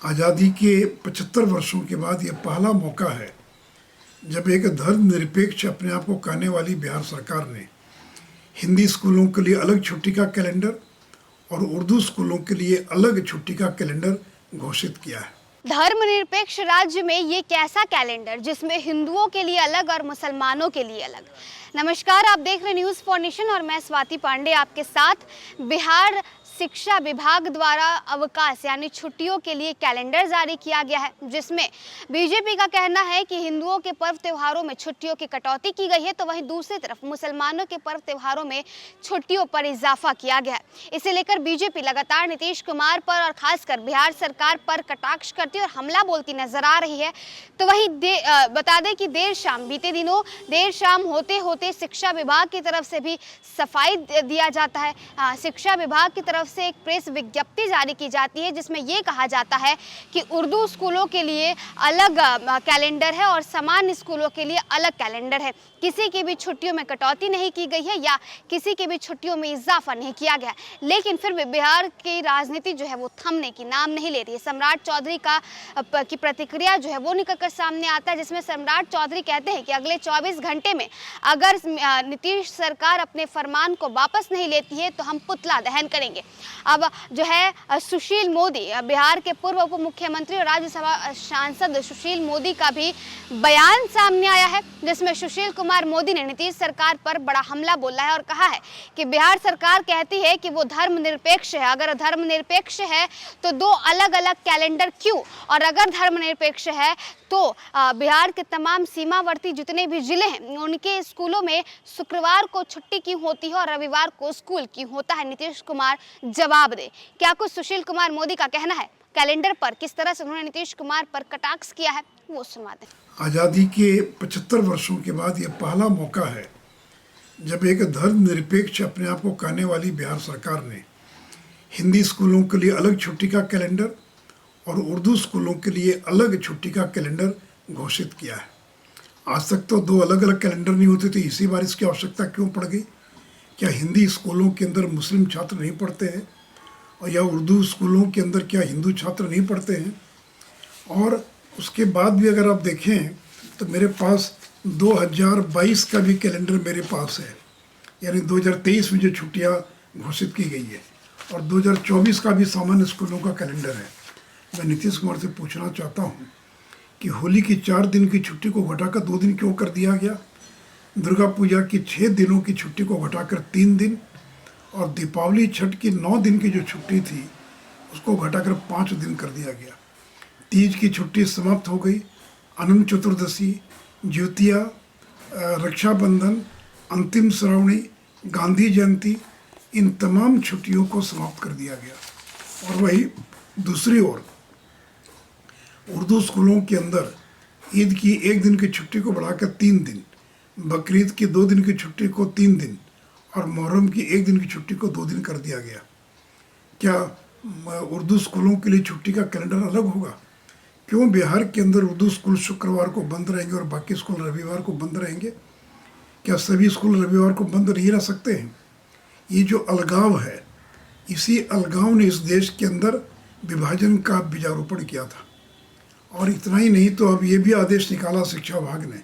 आज़ादी के 75 वर्षों के बाद ये पहला मौका है जब एक धर्मनिरपेक्ष अपने आप को कहने वाली बिहार सरकार ने हिंदी स्कूलों के लिए अलग छुट्टी का कैलेंडर और उर्दू स्कूलों के लिए अलग छुट्टी का कैलेंडर घोषित किया है। धर्मनिरपेक्ष राज्य में ये कैसा कैलेंडर जिसमें हिंदुओं के लिए अलग और मुसलमानों के लिए अलग। नमस्कार, आप देख रहे न्यूज़ फॉर नेशन और मैं स्वाति पांडे आपके साथ। बिहार शिक्षा विभाग द्वारा अवकाश यानी छुट्टियों के लिए कैलेंडर जारी किया गया है, जिसमें बीजेपी का कहना है कि हिंदुओं के पर्व त्योहारों में छुट्टियों की कटौती की गई है, तो वहीं दूसरी तरफ मुसलमानों के पर्व त्योहारों में छुट्टियों पर इजाफा किया गया है। इसे लेकर बीजेपी लगातार नीतीश कुमार पर और खासकर बिहार सरकार पर कटाक्ष करती और हमला बोलती नजर आ रही है। तो वहीं बता दें कि बीते दिनों देर शाम होते होते शिक्षा विभाग की तरफ से भी सफाई दिया जाता है। शिक्षा विभाग की तरफ से एक प्रेस विज्ञप्ति जारी की जाती है, जिसमें यह कहा जाता है कि उर्दू स्कूलों के लिए अलग कैलेंडर है और सामान्य स्कूलों के लिए अलग कैलेंडर है। किसी की भी छुट्टियों में कटौती नहीं की गई है या किसी की भी छुट्टियों में इजाफा नहीं किया गया। लेकिन फिर भी बिहार की राजनीति जो है वो थमने की नाम नहीं ले रही है। सम्राट चौधरी की प्रतिक्रिया जो है वो निकलकर सामने आता है, जिसमें सम्राट चौधरी कहते हैं कि अगले 24 घंटे में अगर नीतीश सरकार अपने फरमान को वापस नहीं लेती है तो हम पुतला दहन करेंगे। अब जो है सुशील मोदी, बिहार के पूर्व उप मुख्यमंत्री और राज्यसभा सांसद सुशील मोदी का भी बयान सामने आया है, जिसमें सुशील कुमार मोदी ने नीतीश सरकार पर बड़ा हमला बोला है और कहा है कि बिहार सरकार कहती है कि वो धर्मनिरपेक्ष है। अगर धर्मनिरपेक्ष है तो दो अलग अलग कैलेंडर क्यों? और अगर धर्मनिरपेक्ष है तो बिहार के तमाम सीमावर्ती जितने भी जिले हैं उनके स्कूलों में शुक्रवार को छुट्टी क्यों होती है और रविवार को स्कूल क्यों होता है? नीतीश कुमार जवाब दे। क्या कुछ सुशील कुमार मोदी का कहना है कैलेंडर पर, किस तरह से उन्होंने नीतीश कुमार पर कटाक्ष किया है, वो सुनवाते हैं। आज़ादी के 75 वर्षों के बाद ये पहला मौका है जब एक धर्मनिरपेक्ष अपने आप को कहने वाली बिहार सरकार ने हिंदी स्कूलों के लिए अलग छुट्टी का कैलेंडर और उर्दू स्कूलों के लिए अलग छुट्टी का कैलेंडर घोषित किया है। आज तक तो दो अलग अलग कैलेंडर नहीं होते थे, इसी बार इसकी आवश्यकता क्यों पड़ गई? क्या हिंदी स्कूलों के अंदर मुस्लिम छात्र नहीं पढ़ते हैं और या उर्दू स्कूलों के अंदर क्या हिंदू छात्र नहीं पढ़ते हैं? और उसके बाद भी अगर आप देखें तो मेरे पास 2022 का भी कैलेंडर मेरे पास है, यानी 2023 में जो छुट्टियां घोषित की गई है, और 2024 का भी सामान्य स्कूलों का कैलेंडर है। मैं नीतीश कुमार से पूछना चाहता हूं कि होली की 4 दिन की छुट्टी को घटाकर 2 दिन क्यों कर दिया गया? दुर्गा पूजा की 6 दिनों की छुट्टी को घटाकर 3 दिन, और दीपावली छठ की 9 दिन की जो छुट्टी थी उसको घटाकर 5 दिन कर दिया गया। तीज की छुट्टी समाप्त हो गई। अनंत चतुर्दशी, ज्योतिया, रक्षाबंधन, अंतिम श्रावणी, गांधी जयंती, इन तमाम छुट्टियों को समाप्त कर दिया गया। और वही दूसरी ओर उर्दू स्कूलों के अंदर ईद की 1 दिन की छुट्टी को बढ़ाकर 3 दिन, बकरीद की 2 दिन की छुट्टी को 3 दिन और मुहर्रम की 1 दिन की छुट्टी को 2 दिन कर दिया गया। क्या उर्दू स्कूलों के लिए छुट्टी का कैलेंडर अलग होगा? क्यों बिहार के अंदर उर्दू स्कूल शुक्रवार को बंद रहेंगे और बाकी स्कूल रविवार को बंद रहेंगे? क्या सभी स्कूल रविवार को बंद नहीं रह सकते हैं? ये जो अलगाव है, इसी अलगाव ने इस देश के अंदर विभाजन का बीजारोपण किया था। और इतना ही नहीं तो अब ये भी आदेश निकाला शिक्षा विभाग ने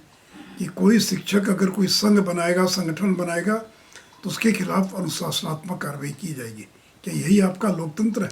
कि कोई शिक्षक अगर कोई संघ बनाएगा, संगठन बनाएगा, तो उसके खिलाफ अनुशासनात्मक कार्रवाई की जाएगी। क्या यही आपका लोकतंत्र है?